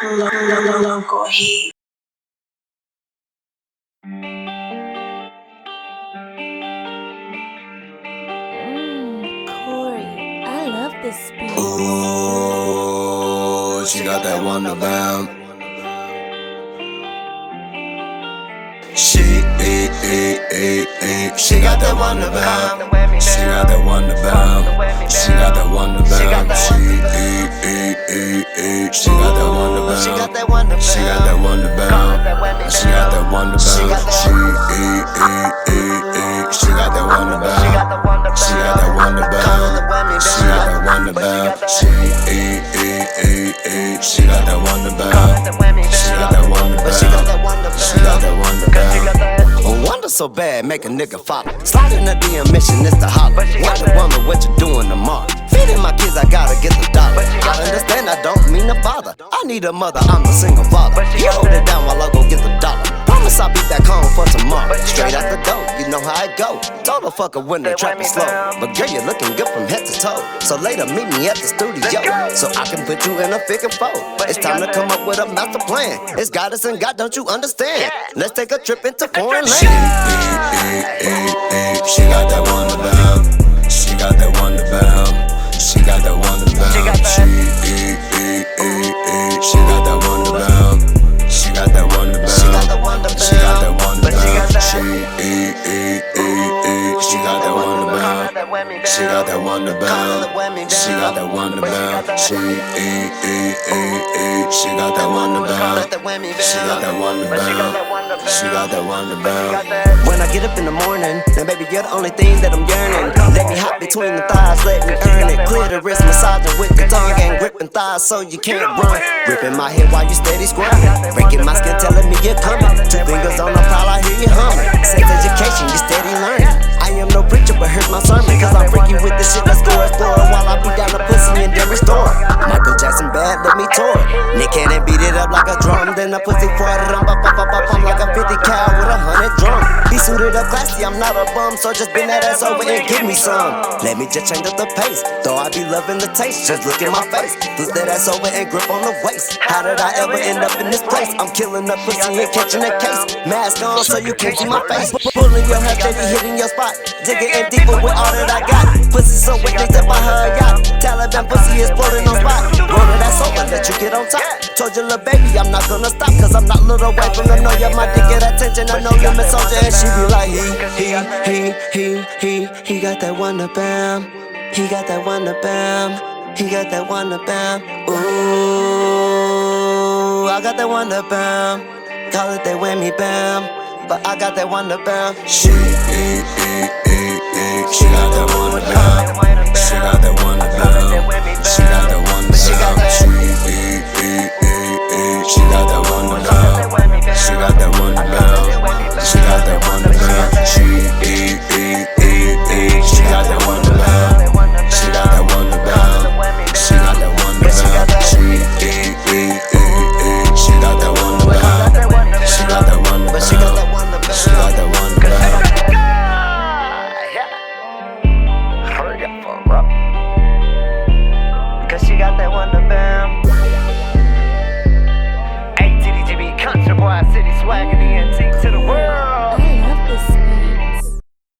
Local heat. Corey, I love this beat. Ooh, she got that Wanda bam. She got that Wanda bam. She got that Wanda bam. She got that Wanda bam. She got that Wanda bam. She got that Wanda bam. She got that Wanda bam. She got that Wanda bam. She got that Wanda bam. She got that Wanda bam. She got that Wanda bam. She got that Wanda bam. She got that Wanda bam. She got that Wanda bam. Wanda so bad, make a nigga follow. Slide in the DM mission, it's the holler. Wonder woman, what you doing tomorrow? Feeding my kids, I gotta get the dollar. I understand, I don't mean to bother. I need a mother, I'm a single father. You hold it down while I go get the dollar. Promise I'll be back home for tomorrow. Straight out the door, you know how it go. Told a fucker when the trap is slow. But girl, you're looking good from head to toe. So later, meet me at the studio, so I can put you in a figure four. It's time to come up with a master plan. It's guidance and God, don't you understand? Let's take a trip into foreign land. She got that Wanda bam. She got that Wanda bam. She got that Wanda bam. She got that Wanda bam. She got that Wanda bam. She got that Wanda bam. She got that Wanda bam. She got that Wanda bam. She got that Wanda bam. She got that Wanda bam. She got that Wanda bam. She got that Wanda bam. She got that Wanda bam. When I get up in the morning, then baby you're the only thing that I'm yearning. Let me hop between the thighs, let me earn it. Clear the wrist, massaging with the tongue and gripping thighs so you can't run. Ripping my head while you steady squirming. Breaking my skin, telling me you're coming. Two fingers on the pile, I hear you humming. Sex education, you steady learning. I am no preacher, but here's my sermon. Cause I'm freaky with this shit, let's go explore. While I beat down the pussy and then restore. Michael Jackson bad, let me tour. Nick Cannon beat it up like a drum. Then the pussy for it, I'm like a 50 cal with 100 drum. He suited up classy, I'm not a bum. So just bend that ass over and give me some. Let me just change up the pace. Though I be loving the taste, just look in my face. Flip that ass over and grip on the waist. How did I ever end up in this place? I'm killing the pussy and catching a case. Mask on so you can't see my face. Pulling your hair steady, hitting your spot. Digging in deeper with all that I got. Pussy so wet, they step by her yacht. Taliban pussy exploding on spot. Rolling that sofa, let you get on top. Told you, little baby, I'm not gonna stop. Cause I'm not little away from the know you're my dick, get attention. I know you're my soldier. And she be like, he got that Wanda bam. He got that Wanda bam. He got that Wanda bam. Ooh, I got that Wanda bam. Call it that whammy bam. But I got that Wanda bam. She got that Wanda bam. She got that Wanda bam. She got that Wanda bam. She got that Wanda bam. She got that Wanda bam. She got that Wanda bam. She got that Wanda bam. She got that Wanda bam. She got that Wanda bam. She got that Wanda bam. She got that Wanda bam. She got that Wanda bam. She got that Wanda bam. Hurry up for up. Cause she got that Wanda bam. ATDGB Country Boy City swagging the antique to the world.